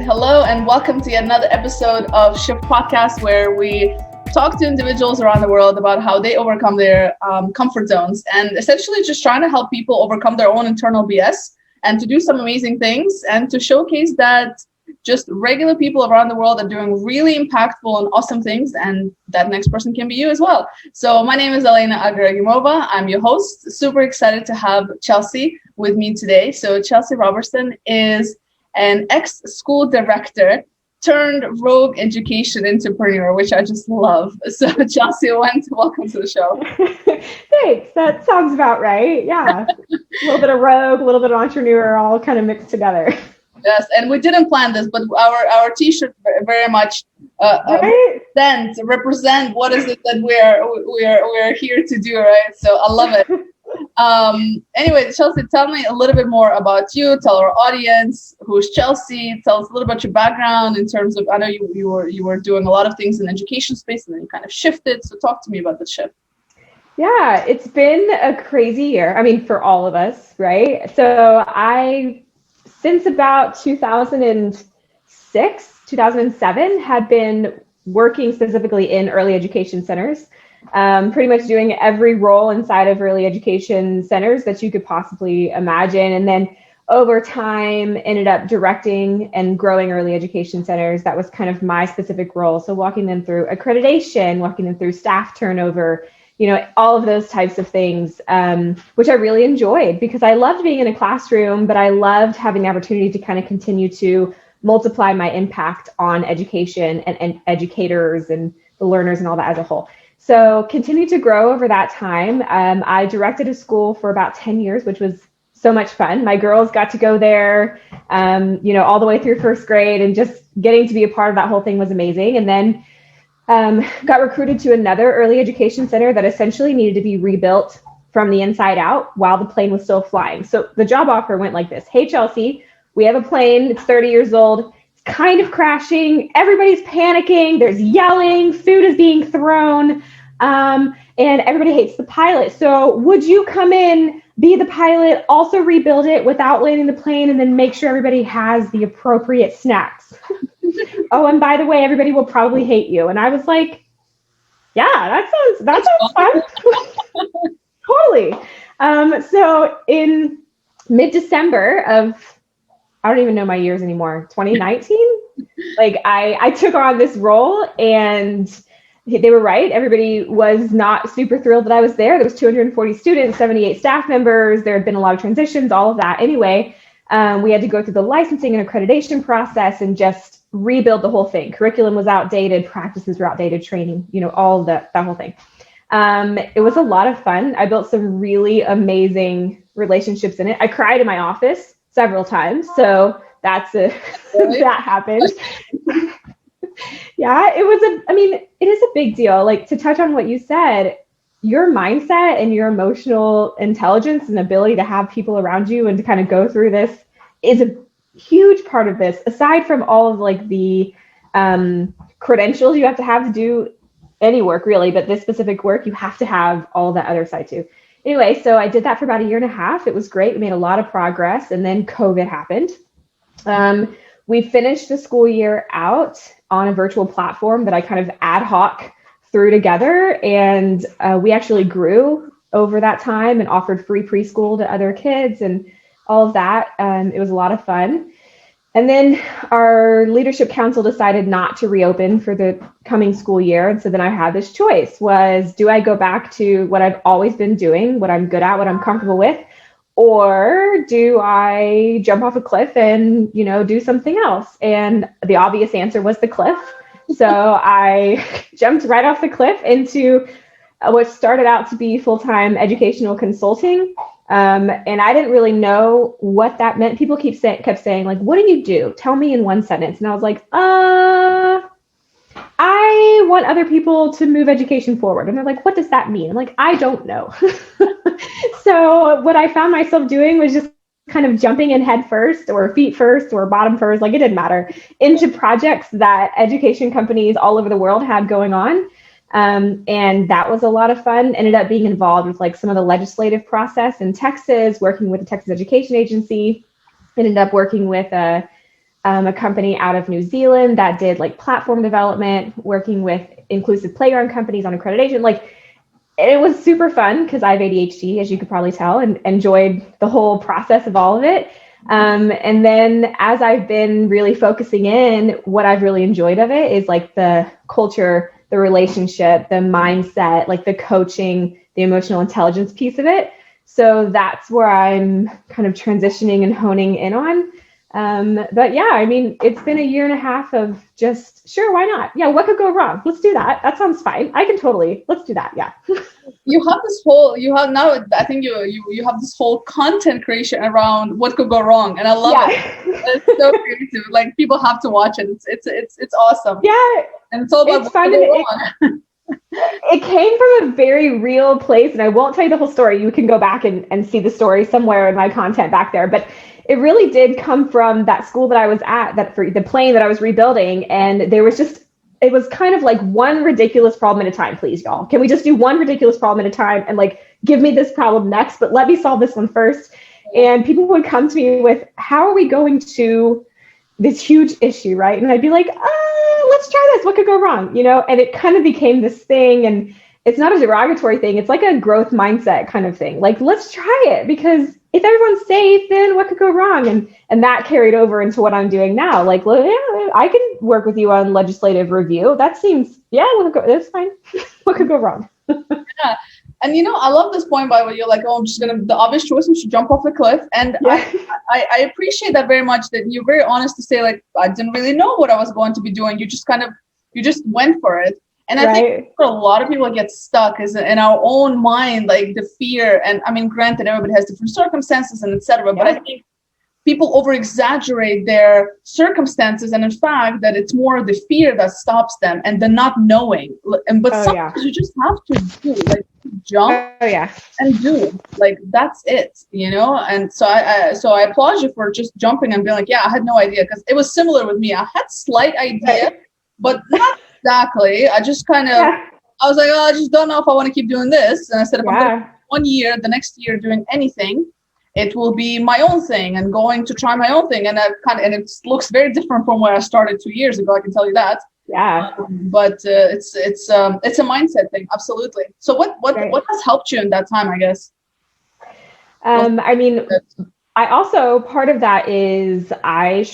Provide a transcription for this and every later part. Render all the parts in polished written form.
Hello and welcome to yet another episode of Shift Podcast, where we talk to individuals around the world about how they overcome their comfort zones and essentially just trying to help people overcome their own internal BS and to do some amazing things and to showcase that just regular people around the world are doing really impactful and awesome things, and that next person can be you as well. So my name is Elena Agragimova. I'm your host. Super excited to have Chelsea with me today. So Chelsea Robberson is an ex-school director turned rogue education entrepreneur, which I just love. So Chelsea, welcome to the show. Thanks. That sounds about right. Yeah. A little bit of rogue, a little bit of entrepreneur, all kind of mixed together. Yes, and we didn't plan this, but our T-shirt very much represent what is it that we're here to do, right? So I love it. Anyway, Chelsea, tell me a little bit more about you. Tell our audience who's Chelsea. Tell us a little about your background in terms of, I know you were doing a lot of things in the education space and then you kind of shifted. So talk to me about the shift. Yeah, it's been a crazy year. I mean, for all of us, right? So since about 2006, 2007, had been working specifically in early education centers. Pretty much doing every role inside of early education centers that you could possibly imagine. And then over time, ended up directing and growing early education centers. That was kind of my specific role. So walking them through accreditation, walking them through staff turnover, all of those types of things, which I really enjoyed because I loved being in a classroom, but I loved having the opportunity to kind of continue to multiply my impact on education and educators and the learners and all that as a whole. So continued to grow over that time. I directed a school for about 10 years, which was so much fun. My girls got to go there, all the way through first grade, and just getting to be a part of that whole thing was amazing. And then got recruited to another early education center that essentially needed to be rebuilt from the inside out while the plane was still flying. So the job offer went like this. Hey, Chelsea, we have a plane. It's 30 years old. Kind of crashing, everybody's panicking, there's yelling, food is being thrown, and everybody hates the pilot. So would you come in, be the pilot, also rebuild it without landing the plane, and then make sure everybody has the appropriate snacks? Oh, and by the way, everybody will probably hate you. And I was like, yeah, that sounds fun. Totally. So in mid-December of, I don't even know my years anymore, 2019, I took on this role, and they were right. Everybody was not super thrilled that I was there. There was 240 students, 78 staff members. There had been a lot of transitions, all of that. Anyway, we had to go through the licensing and accreditation process and just rebuild the whole thing. Curriculum was outdated, practices were outdated, training, all of that whole thing. It was a lot of fun. I built some really amazing relationships in it. I cried in my office several times. So that happened. Yeah, it is a big deal. Like, to touch on what you said, your mindset and your emotional intelligence and ability to have people around you and to kind of go through this is a huge part of this, aside from all of the credentials you have to do any work really, but this specific work, you have to have all that other side too. Anyway, so I did that for about a year and a half. It was great. We made a lot of progress, and then COVID happened. We finished the school year out on a virtual platform that I kind of ad hoc threw together, and we actually grew over that time and offered free preschool to other kids and all of that. It was a lot of fun. And then our leadership council decided not to reopen for the coming school year. And so then I had this choice: do I go back to what I've always been doing, what I'm good at, what I'm comfortable with, or do I jump off a cliff and, do something else? And the obvious answer was the cliff. So I jumped right off the cliff into what started out to be full-time educational consulting. And I didn't really know what that meant. People kept saying, what do you do? Tell me in one sentence. And I was like, I want other people to move education forward. And they're like, what does that mean? I'm like, I don't know. So what I found myself doing was just kind of jumping in head first or feet first or bottom first, it didn't matter, into projects that education companies all over the world had going on. And that was a lot of fun. Ended up being involved with some of the legislative process in Texas, working with the Texas Education Agency. Ended up working with a company out of New Zealand that did like platform development, working with inclusive playground companies on accreditation. Like, it was super fun because I have ADHD, as you could probably tell, and enjoyed the whole process of all of it. And then as I've been really focusing in, what I've really enjoyed of it is like the culture, the relationship, the mindset, like the coaching, the emotional intelligence piece of it. So that's where I'm kind of transitioning and honing in on. But yeah, I mean, it's been a year and a half of just, sure, why not? Yeah, what could go wrong? Let's do that. That sounds fine. Let's do that. Yeah. I think you have this whole content creation around what could go wrong. And I love it. It's so creative. Like, people have to watch it. It's awesome. Yeah. And it's all about what could go wrong. It came from a very real place, and I won't tell you the whole story. You can go back and see the story somewhere in my content back there. But it really did come from that school that I was at, that for the plane that I was rebuilding. And it was kind of like one ridiculous problem at a time, please, y'all. Can we just do one ridiculous problem at a time and like give me this problem next, but let me solve this one first? And people would come to me with, how are we going to this huge issue, right? And I'd be like, let's try this. What could go wrong? And it kind of became this thing. And it's not a derogatory thing. It's like a growth mindset kind of thing. Like, let's try it, because if everyone's safe, then what could go wrong? And that carried over into what I'm doing now. Like, well, yeah, I can work with you on legislative review. That seems, that's fine. What could go wrong? Yeah. And, I love this point, by the way. You're like, the obvious choice, we should jump off a cliff. And yeah. I appreciate that very much, that you're very honest to say, like, I didn't really know what I was going to be doing. You just went for it. And I think for a lot of people, it gets stuck is in our own mind, like the fear. And I mean, granted, everybody has different circumstances and etc. But I think people over exaggerate their circumstances, and in fact, that it's more the fear that stops them and the not knowing. But sometimes you just have to do, like, jump and do, like, that's it, And so I applaud you for just jumping and being like, I had no idea, because it was similar with me. I had slight idea, but not exactly. I just kind of, I was like, I just don't know if I want to keep doing this. And I said, if I'm going to 1 year, the next year doing anything, it will be my own thing and going to try my own thing. And and it looks very different from where I started 2 years ago. I can tell you that. Yeah. But it's a mindset thing. Absolutely. So what has helped you in that time, I guess? I mean, I also, part of that is I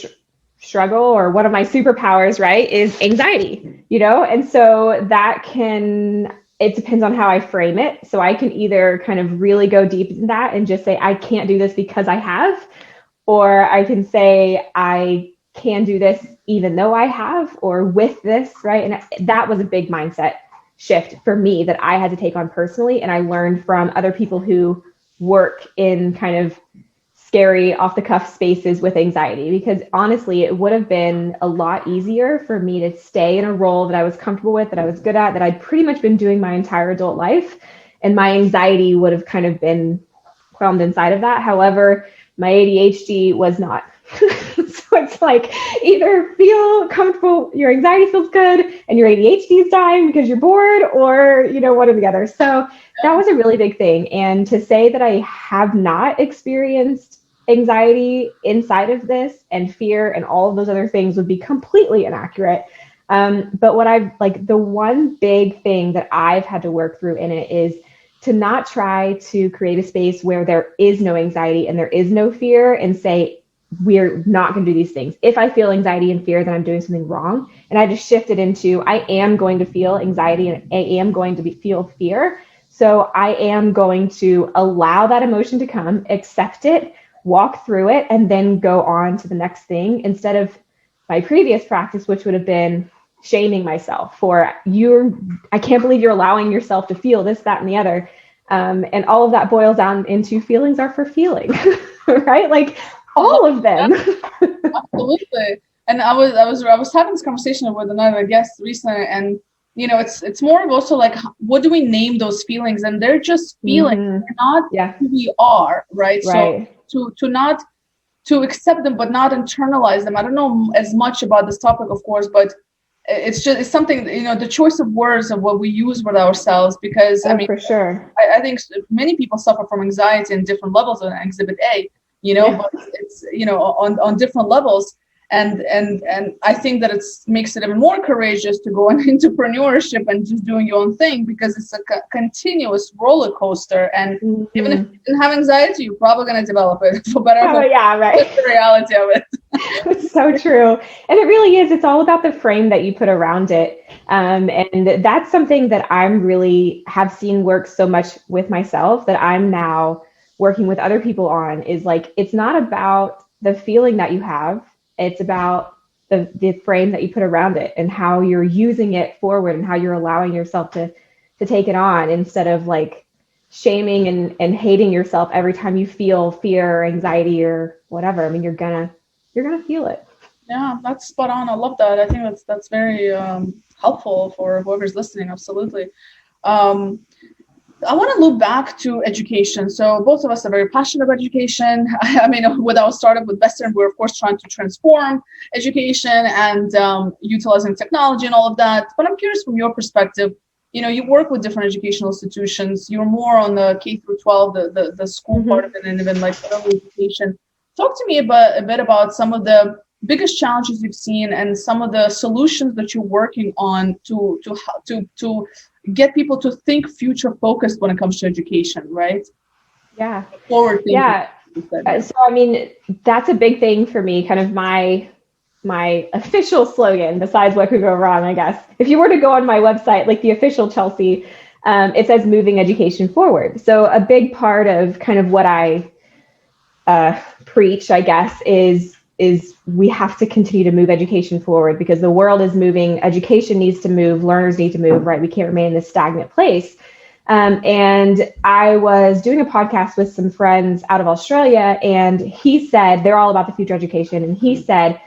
struggle, or one of my superpowers, right, is anxiety, and so it depends on how I frame it. So I can either kind of really go deep into that and just say, I can't do this because I have, or I can say, I can do this even though I have, or with this, right? And that was a big mindset shift for me that I had to take on personally. And I learned from other people who work in kind of scary off the cuff spaces with anxiety, because honestly, it would have been a lot easier for me to stay in a role that I was comfortable with, that I was good at, that I'd pretty much been doing my entire adult life. And my anxiety would have kind of been whelmed inside of that. However, my ADHD was not. So it's like, either feel comfortable, your anxiety feels good, and your ADHD is dying because you're bored, or, one or the other. So that was a really big thing. And to say that I have not experienced anxiety inside of this, and fear and all of those other things, would be completely inaccurate. But the one big thing that I've had to work through in it is to not try to create a space where there is no anxiety and there is no fear, and say, we're not going to do these things. If I feel anxiety and fear, then I'm doing something wrong. And I just shifted into, I am going to feel anxiety and I am going to feel fear. So I am going to allow that emotion to come, accept it, walk through it, and then go on to the next thing, instead of my previous practice, which would have been shaming myself for, I can't believe you're allowing yourself to feel this, that, and the other. And all of that boils down into, feelings are for feeling, right? Like, all of them. Absolutely. And I was having this conversation with another guest recently, and it's more of also like, what do we name those feelings? And they're just feelings. Mm-hmm. They're not who we are, right? So to accept them but not internalize them. I don't know as much about this topic, of course, but it's something, the choice of words of what we use with ourselves, because for sure, I think many people suffer from anxiety in different levels on exhibit A. But it's, on different levels. And I think that it makes it even more courageous to go into entrepreneurship and just doing your own thing, because it's a continuous roller coaster. And even if you didn't have anxiety, you're probably going to develop it for better. Yeah, right. That's the reality of it. It's so true. And it really is. It's all about the frame that you put around it. And that's something that I'm really have seen work so much with myself, that I'm now working with other people on, is like, it's not about the feeling that you have. It's about the frame that you put around it and how you're using it forward and how you're allowing yourself to take it on, instead of like shaming and hating yourself every time you feel fear or anxiety or whatever. I mean, you're gonna feel it. Yeah, that's spot on. I love that. I think that's very helpful for whoever's listening. Absolutely. I want to loop back to education. So both of us are very passionate about education. I mean, with our startup with Western, we're of course trying to transform education and utilizing technology and all of that. But I'm curious from your perspective, you work with different educational institutions. You're more on the K through 12, the school part of it, and even like early education. Talk to me a bit about some of the biggest challenges you've seen and some of the solutions that you're working on to get people to think future focused when it comes to education, right? Yeah. Forward thinking. Yeah. So, I mean, that's a big thing for me, kind of my official slogan, besides what could go wrong, I guess. If you were to go on my website, like the official Chelsea, it says moving education forward. So a big part of kind of what I preach, I guess, is we have to continue to move education forward, because the world is moving. Education needs to move. Learners need to move, right? We can't remain in this stagnant place. And I was doing a podcast with some friends out of Australia, and he said, they're all about the future of education. And he said,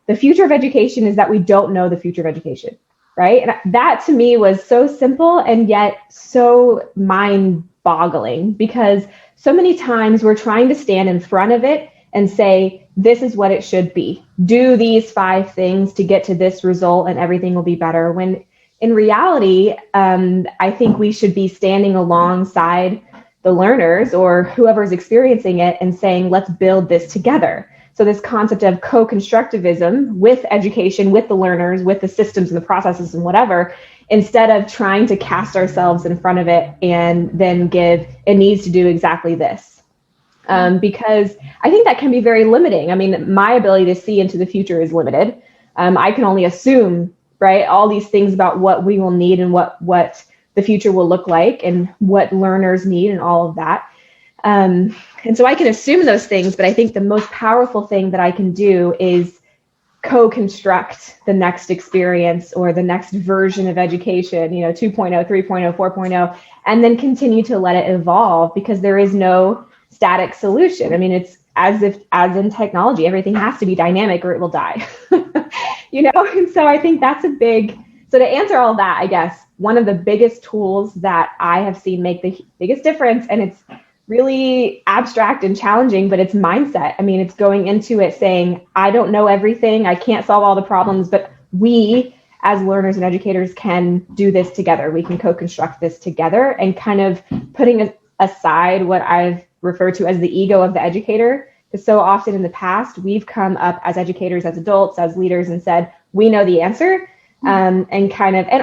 the future of education is that we don't know the future of education, right? And that to me was so simple and yet so mind-boggling, because so many times we're trying to stand in front of it and say, this is what it should be. Do these 5 things to get to this result and everything will be better. When in reality, I think we should be standing alongside the learners or whoever's experiencing it and saying, let's build this together. So this concept of co-constructivism with education, with the learners, with the systems and the processes and whatever, instead of trying to cast ourselves in front of it and then give, it needs to do exactly this. Because I think that can be very limiting. I mean, my ability to see into the future is limited. I can only assume, right, all these things about what we will need and what the future will look like and what learners need and all of that. And so I can assume those things, but I think the most powerful thing that I can do is co-construct the next experience or the next version of education, 2.0, 3.0, 4.0, and then continue to let it evolve, because there is no static solution. I mean, it's as in technology, everything has to be dynamic or it will die, And so I think that's so to answer all that, I guess, one of the biggest tools that I have seen make the biggest difference, and it's really abstract and challenging, but it's mindset. I mean, it's going into it saying, I don't know everything. I can't solve all the problems, but we as learners and educators can do this together. We can co-construct this together, and kind of putting aside what I've referred to as the ego of the educator. Because so often in the past, we've come up as educators, as adults, as leaders, and said, we know the answer. And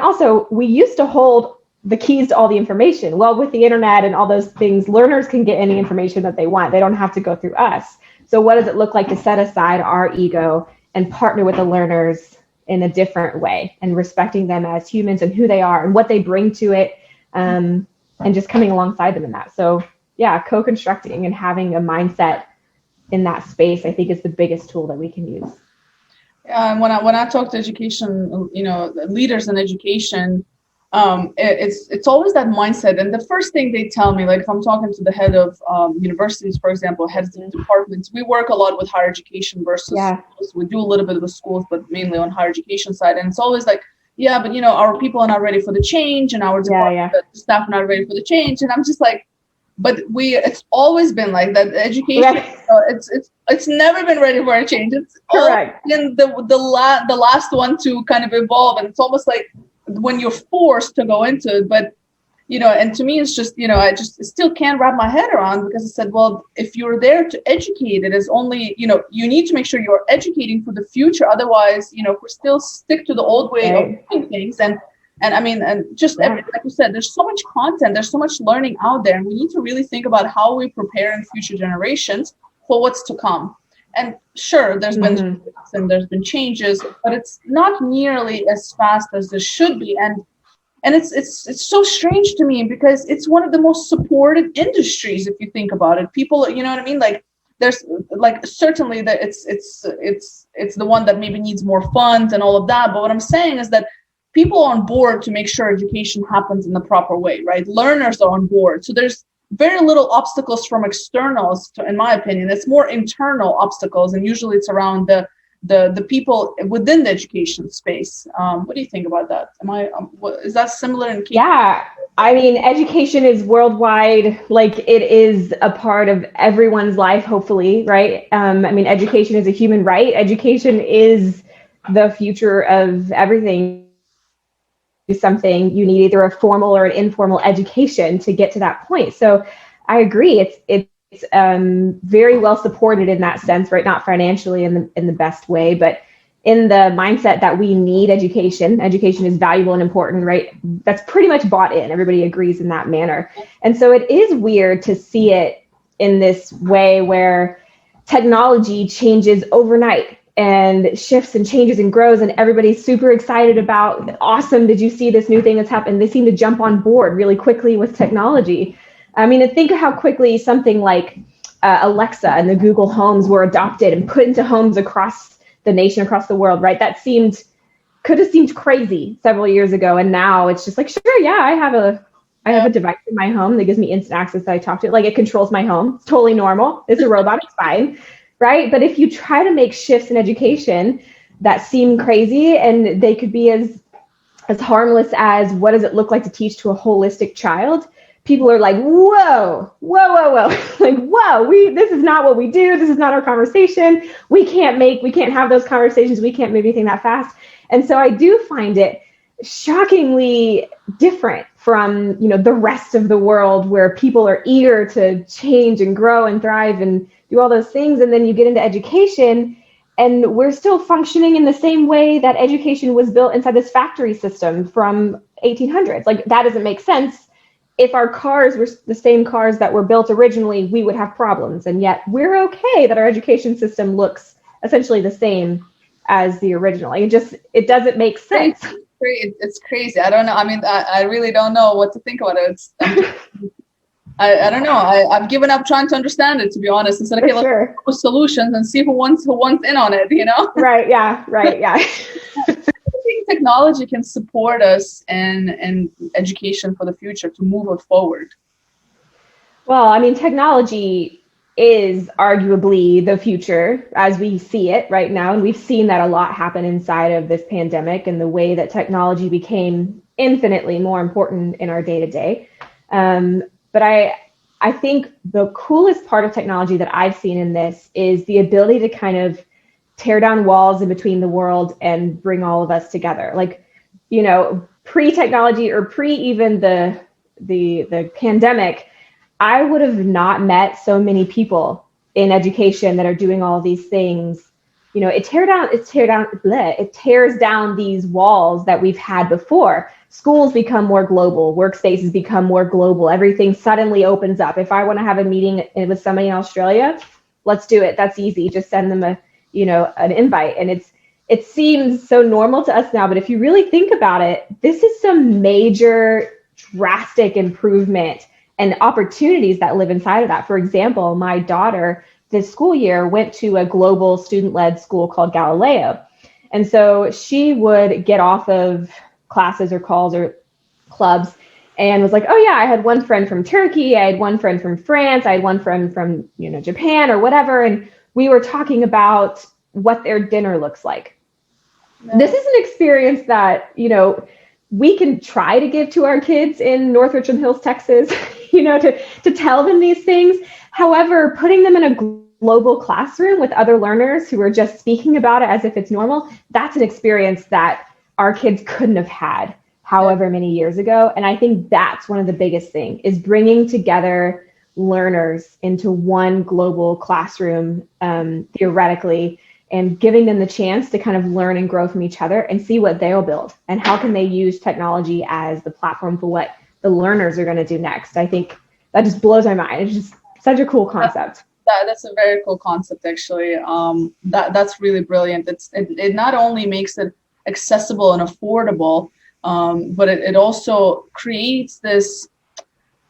also we used to hold the keys to all the information. Well, with the internet and all those things, learners can get any information that they want. They don't have to go through us. So what does it look like to set aside our ego and partner with the learners in a different way, and respecting them as humans and who they are and what they bring to it, and just coming alongside them in that. So yeah, co-constructing and having a mindset in that space, I think, is the biggest tool that we can use. And when I talk to education, leaders in education, it's always that mindset. And the first thing they tell me, like if I'm talking to the head of universities, for example, heads of departments, we work a lot with higher education versus schools. We do a little bit with schools, but mainly on higher education side. And it's always like, yeah, but our people are not ready for the change, and our department staff are not ready for the change. And I'm just like, but it's always been like that. Education, it's never been ready for a change. It's correct. Been the last one to kind of evolve, and it's almost like when you're forced to go into it. But and to me, it's just, I just still can't wrap my head around, because I said, well, if you're there to educate, it is only, you need to make sure you're educating for the future. Otherwise, if we still stick to the old way of doing things, and I mean, and just like you said, there's so much content, there's so much learning out there, and we need to really think about how we prepare in future generations for what's to come. And sure, there's been and there's been changes, but it's not nearly as fast as this should be. And it's so strange to me, because it's one of the most supported industries, if you think about it. People, you know what I mean? Like, there's like, certainly that it's the one that maybe needs more funds and all of that. But what I'm saying is that people are on board to make sure education happens in the proper way, right? Learners are on board. So there's very little obstacles from externals, in my opinion. It's more internal obstacles, and usually it's around the people within the education space. What do you think about that? Is that similar in case? Yeah, I mean, education is worldwide. Like, it is a part of everyone's life, hopefully, right? I mean, education is a human right. Education is the future of everything. Something you need either a formal or an informal education to get to that point. So I agree. It's very well supported in that sense, right? Not financially in the best way, but in the mindset that we need education. Education is valuable and important, right? That's pretty much bought in. Everybody agrees in that manner. And so it is weird to see it in this way where technology changes overnight and shifts and changes and grows, and everybody's super excited about, awesome, did you see this new thing that's happened? They seem to jump on board really quickly with technology. I mean, and think of how quickly something like Alexa and the Google Homes were adopted and put into homes across the nation, across the world, right? That could have seemed crazy several years ago, and now it's just like, sure, yeah, I have a device in my home that gives me instant access that I talk to. Like, it controls my home. It's totally normal. It's a robot. It's fine. Right. But if you try to make shifts in education that seem crazy, and they could be as harmless as, what does it look like to teach to a holistic child? People are like, whoa. Like, whoa, this is not what we do. This is not our conversation. We can't have those conversations. We can't move anything that fast. And so I do find it shockingly different from, the rest of the world, where people are eager to change and grow and thrive and do all those things. And then you get into education, and we're still functioning in the same way that education was built inside this factory system from 1800s. Like, that doesn't make sense. If our cars were the same cars that were built originally, we would have problems. And yet we're okay that our education system looks essentially the same as the original. Like, it doesn't make sense. It's crazy. I don't know. I mean, I really don't know what to think about it. I don't know. I've given up trying to understand it, to be honest. Instead, okay, let's come up with solutions and see who wants in on it. Right. Yeah. I think technology can support us in education for the future to move it forward. Well, I mean, technology is arguably the future as we see it right now. And we've seen that a lot happen inside of this pandemic, and the way that technology became infinitely more important in our day-to-day. But I think the coolest part of technology that I've seen in this is the ability to kind of tear down walls in between the world and bring all of us together. Like, pre-technology or even the pandemic, I would have not met so many people in education that are doing all these things. It tears down these walls that we've had before. Schools become more global, workspaces become more global, everything suddenly opens up. If I want to have a meeting with somebody in Australia, let's do it. That's easy. Just send them an invite. And it seems so normal to us now, but if you really think about it, this is some major drastic improvement and opportunities that live inside of that. For example, my daughter this school year went to a global student-led school called Galileo. And so she would get off of classes or calls or clubs and was like, oh yeah, I had one friend from Turkey, I had one friend from France, I had one friend from Japan or whatever. And we were talking about what their dinner looks like. No. This is an experience that, we can try to give to our kids in North Richland Hills, Texas, to tell them these things. However, putting them in a global classroom with other learners who are just speaking about it as if it's normal, that's an experience that our kids couldn't have had however many years ago. And I think that's one of the biggest things, is bringing together learners into one global classroom, theoretically, and giving them the chance to kind of learn and grow from each other and see what they'll build and how can they use technology as the platform for what the learners are going to do next. I think that just blows my mind. It's just such a cool concept. That's a very cool concept, actually. That's really brilliant. It not only makes it accessible and affordable, but it also creates this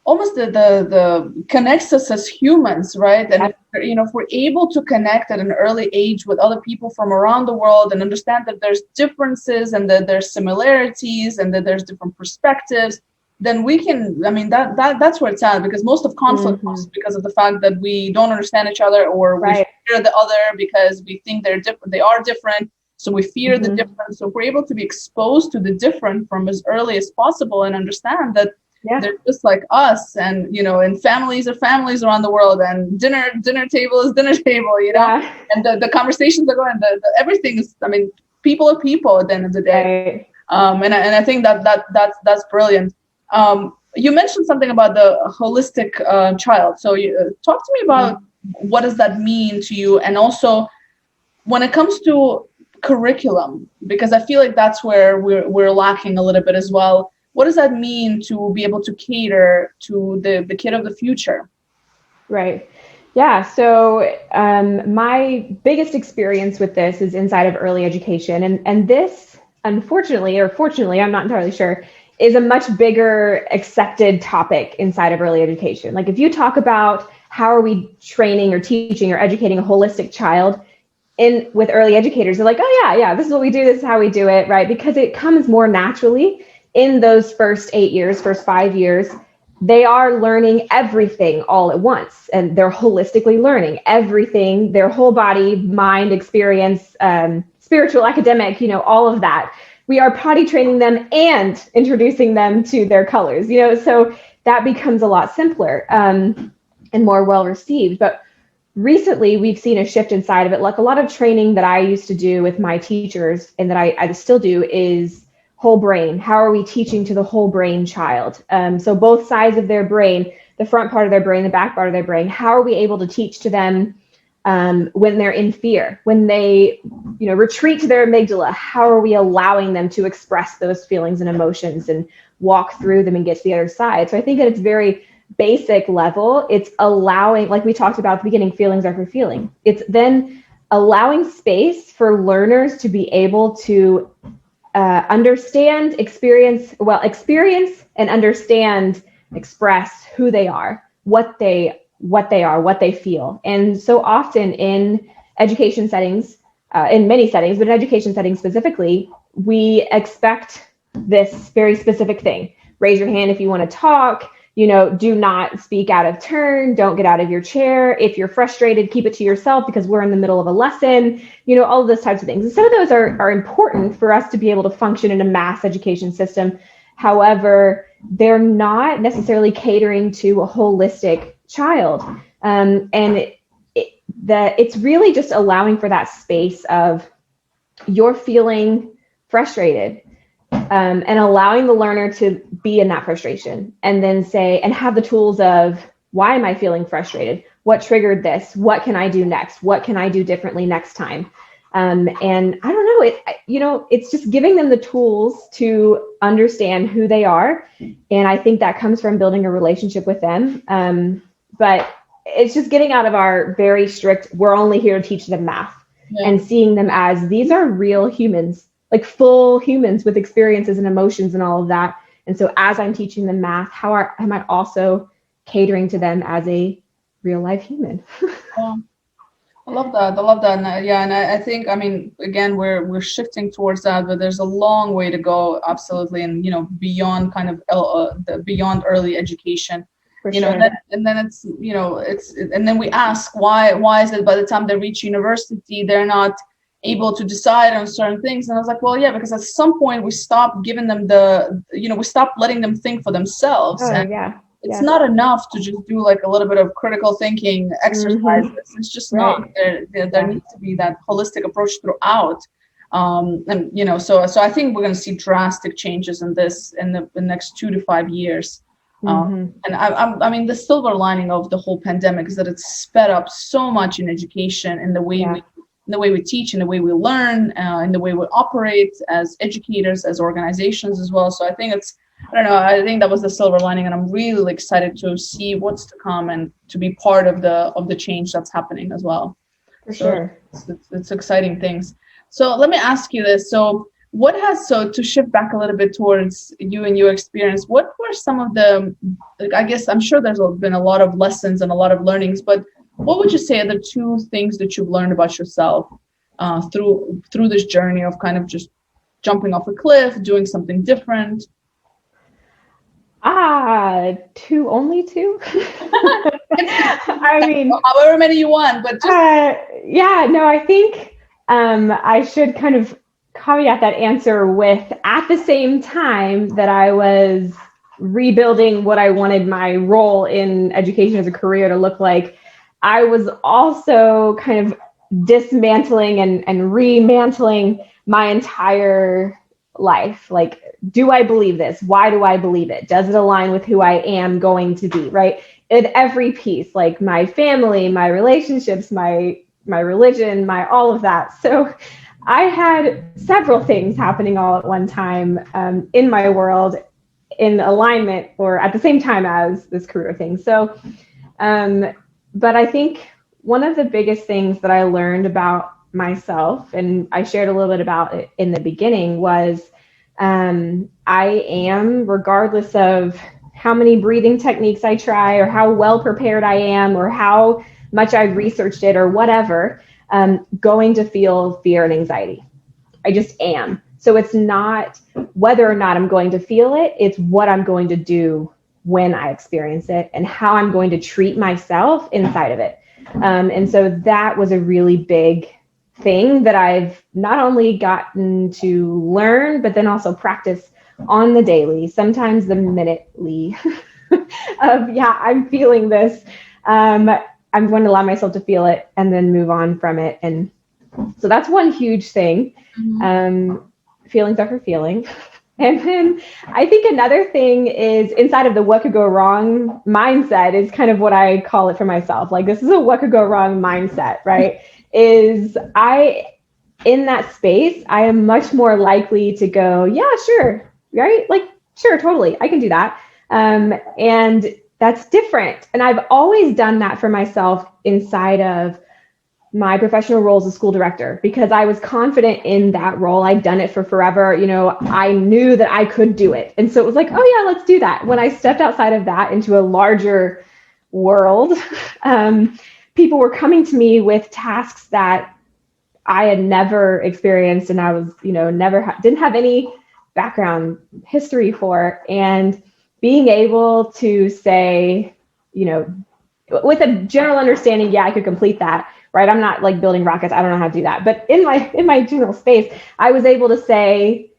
almost the connects us as humans, right? And if we're able to connect at an early age with other people from around the world and understand that there's differences and that there's similarities and that there's different perspectives, then we can, that's where it's at, because most of conflict comes because of the fact that we don't understand each other, or we fear the other because we think they are different. So we fear the difference. So if we're able to be exposed to the different from as early as possible and understand that they're just like us, and and families are families around the world, and dinner table is dinner table, and the conversations are going. Everything is. People are people at the end of the day. And I think that's brilliant. You mentioned something about the holistic child. So you talk to me about what does that mean to you, and also when it comes to curriculum, because I feel like that's where we're lacking a little bit as well. What does that mean to be able to cater to the kid of the future? Right. Yeah. So my biggest experience with this is inside of early education. And this, unfortunately, or fortunately, I'm not entirely sure, is a much bigger accepted topic inside of early education. Like if you talk about how are we training or teaching or educating a holistic child with early educators, they're like, oh yeah, this is what we do. This is how we do it, right? Because it comes more naturally in those first 8 years, first 5 years. They are learning everything all at once, and they're holistically learning everything, their whole body, mind, experience, spiritual, academic, all of that. We are potty training them and introducing them to their colors, so that becomes a lot simpler and more well received. But recently we've seen a shift inside of it. Like a lot of training that I used to do with my teachers and that I still do is whole brain. How are we teaching to the whole brain child? So both sides of their brain, the front part of their brain, the back part of their brain, how are we able to teach to them when they're in fear, when they, retreat to their amygdala? How are we allowing them to express those feelings and emotions and walk through them and get to the other side? So I think at its very basic level, it's allowing, like we talked about at the beginning, feelings are for feeling. It's then allowing space for learners to be able to understand, experience and understand, express who they are, what they are, what they feel. And so often in education settings, in many settings, but in education settings specifically, we expect this very specific thing. Raise your hand if you want to talk, do not speak out of turn, don't get out of your chair. If you're frustrated, keep it to yourself because we're in the middle of a lesson, all of those types of things. And some of those are important for us to be able to function in a mass education system. However, they're not necessarily catering to a holistic child. And it's really just allowing for that space of you're feeling frustrated. And allowing the learner to be in that frustration and then say, and have the tools of, why am I feeling frustrated? What triggered this? What can I do next? What can I do differently next time? And I don't know, it's just giving them the tools to understand who they are. And I think that comes from building a relationship with them. But it's just getting out of our very strict, we're only here to teach them math, and seeing them as these are real humans, like full humans with experiences and emotions and all of that. And so as I'm teaching them math, am I also catering to them as a real life human? I love that. And I think, again, we're shifting towards that, but there's a long way to go. Absolutely. And, beyond kind of beyond early education, For sure. and then it's, and then we ask why is it by the time they reach university, they're not able to decide on certain things? And I was like, well, yeah, because at some point we stopped giving them we stopped letting them think for themselves. It's not enough to just do like a little bit of critical thinking exercises. It's just not. There needs to be that holistic approach throughout. And so I think we're going to see drastic changes in this in the next 2 to 5 years. And I mean, the silver lining of the whole pandemic is that it's sped up so much in education, in the way we teach, in the way we learn, in the way we operate as educators, as organizations as well. So I think I think that was the silver lining, and I'm really excited to see what's to come and to be part of the change that's happening as well. For sure. It's exciting things. So let me ask you this. So to shift back a little bit towards you and your experience, what were some of the, I guess I'm sure there's been a lot of lessons and a lot of learnings, but what would you say are the 2 things that you've learned about yourself through this journey of kind of just jumping off a cliff, doing something different? Only 2? I mean, however many you want, but just... I think I should kind of caveat that answer with, at the same time that I was rebuilding what I wanted my role in education as a career to look like, I was also kind of dismantling and remantling my entire life. Like, do I believe this? Why do I believe it? Does it align with who I am going to be, right? In every piece, like my family, my relationships, my religion, my all of that. So I had several things happening all at one time in my world, in alignment or at the same time as this career thing. So, but I think one of the biggest things that I learned about myself, and I shared a little bit about it in the beginning, was I am, regardless of how many breathing techniques I try or how well prepared I am or how much I've researched it or whatever, going to feel fear and anxiety. I just am. So it's not whether or not I'm going to feel it, it's what I'm going to do when I experience it and how I'm going to treat myself inside of it. And so that was a really big thing that I've not only gotten to learn, but then also practice on the daily, sometimes the minutely of, I'm feeling this. I'm going to allow myself to feel it and then move on from it. And so that's one huge thing. Feelings are for feeling. And then I think another thing is inside of the what could go wrong mindset is kind of what I call it for myself. Like, this is a what could go wrong mindset, right? In that space, I am much more likely to go, yeah, sure, right? Like, sure, totally, I can do that. And that's different. And I've always done that for myself inside of my professional role as a school director, because I was confident in that role. I'd done it for forever. I knew that I could do it. And so it was like, oh yeah, let's do that. When I stepped outside of that into a larger world, people were coming to me with tasks that I had never experienced. And I was, didn't have any background history for. And being able to say, with a general understanding, I could complete that. Right. I'm not like building rockets. I don't know how to do that. But in my general space, I was able to say,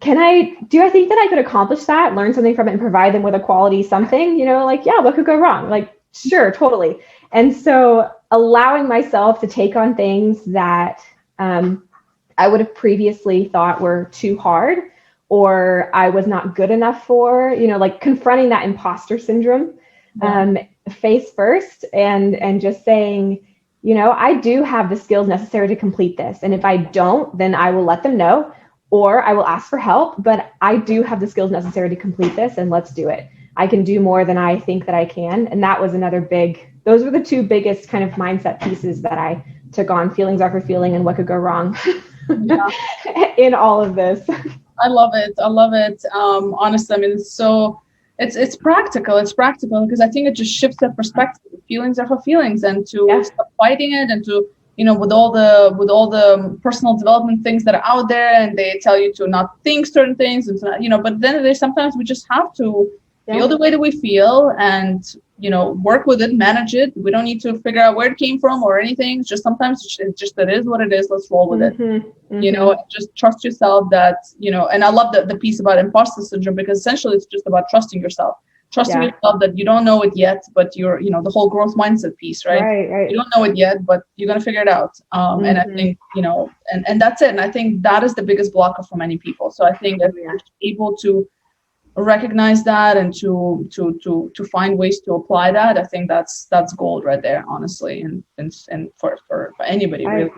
do I think that I could accomplish that, learn something from it and provide them with a quality something, what could go wrong? Like, sure, totally. And so allowing myself to take on things that I would have previously thought were too hard or I was not good enough for, like confronting that imposter syndrome face first and just saying, I do have the skills necessary to complete this. And if I don't, then I will let them know, or I will ask for help, but I do have the skills necessary to complete this and let's do it. I can do more than I think that I can. And that was those were the 2 biggest kind of mindset pieces that I took on. Feelings are for feeling and what could go wrong in all of this. I love it. Honestly, I mean, it's practical. It's practical because I think it just shifts the perspective. Feelings are for feelings, and to stop fighting it, and to with all the personal development things that are out there, and they tell you to not think certain things, and to not, but then sometimes we just have to feel the way that we feel, and work with it, manage it. We don't need to figure out where it came from or anything. It's just sometimes it's just that is what it is. Let's roll with it. Just trust yourself that and I love the piece about imposter syndrome, because essentially it's just about trusting yourself. trusting yourself that you don't know it yet, but you're, the whole growth mindset piece, right? Right. You don't know it yet, but you're going to figure it out. And I think, and that's it. And I think that is the biggest blocker for many people. So I think if you're able to recognize that and to find ways to apply that, I think that's gold right there, honestly, and for anybody really.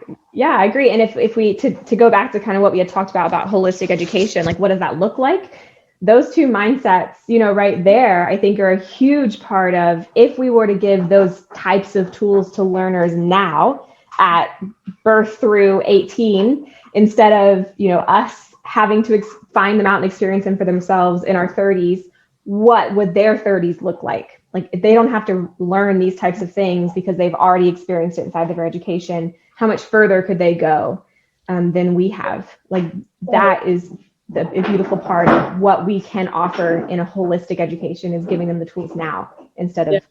I agree. And if we to go back to kind of what we had talked about holistic education, like what does that look like? Those two mindsets, right there, I think are a huge part of if we were to give those types of tools to learners now at birth through 18, instead of, us having to find them out and experience them for themselves in our 30s, what would their 30s look like? Like if they don't have to learn these types of things because they've already experienced it inside of their education, how much further could they go than we have? Like that is the beautiful part of what we can offer in a holistic education, is giving them the tools now instead of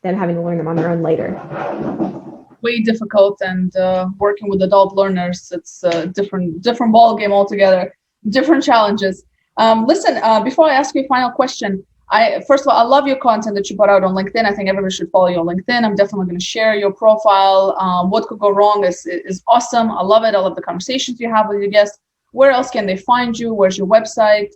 them having to learn them on their own later. Way difficult, and working with adult learners, it's a different ball game altogether. Different challenges. Listen, before I ask you a final question, first of all, I love your content that you put out on LinkedIn. I think everybody should follow you on LinkedIn. I'm definitely going to share your profile. What Could Go Wrong is awesome. I love it. I love the conversations you have with your guests. Where else can they find you? Where's your website?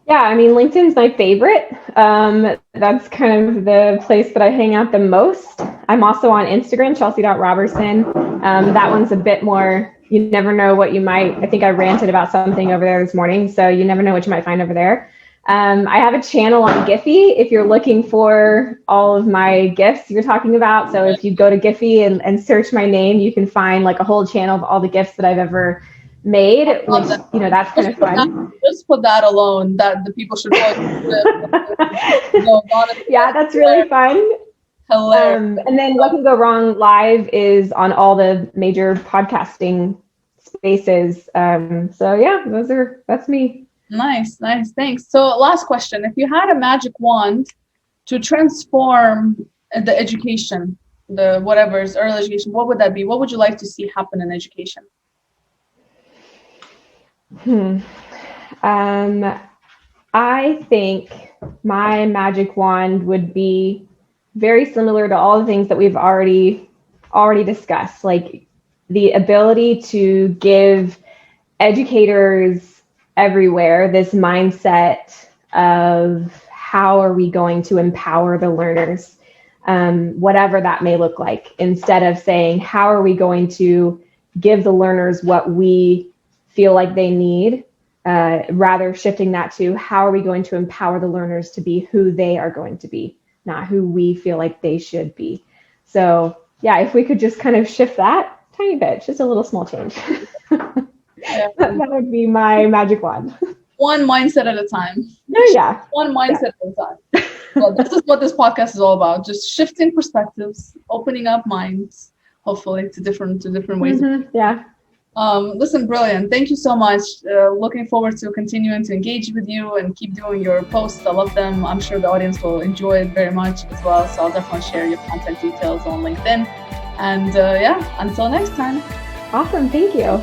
Yeah, I mean, LinkedIn's my favorite. That's kind of the place that I hang out the most. I'm also on Instagram, Chelsea.Robberson. That one's a bit more, you never know what you might, I think I ranted about something over there this morning, so you never know what you might find over there. I have a channel on Giphy if you're looking for all of my gifts you're talking about. So if you go to Giphy and search my name, you can find like a whole channel of all the gifts that I've ever made, which, that's kind of fun. Just for that alone, that the people should Yeah, that's really fun. Hilarious. And then What Can Go Wrong Live is on all the major podcasting spaces. So yeah, that's me. Nice. Thanks. So last question. If you had a magic wand to transform the education, the whatever's early education, what would that be? What would you like to see happen in education? I think my magic wand would be very similar to all the things that we've already discussed, like the ability to give educators everywhere this mindset of how are we going to empower the learners, whatever that may look like, instead of saying how are we going to give the learners what we feel like they need, rather shifting that to how are we going to empower the learners to be who they are going to be, not who we feel like they should be. So yeah, if we could just kind of shift that tiny bit, just a little small change. That would be my magic wand. One mindset at a time. Yeah. One mindset at a time. Well, this is what this podcast is all about. Just shifting perspectives, opening up minds, hopefully to different ways. Yeah. Listen, brilliant. Thank you so much. Looking forward to continuing to engage with you and keep doing your posts. I love them. I'm sure the audience will enjoy it very much as well. So I'll definitely share your contact details on LinkedIn. And until next time. Awesome. Thank you.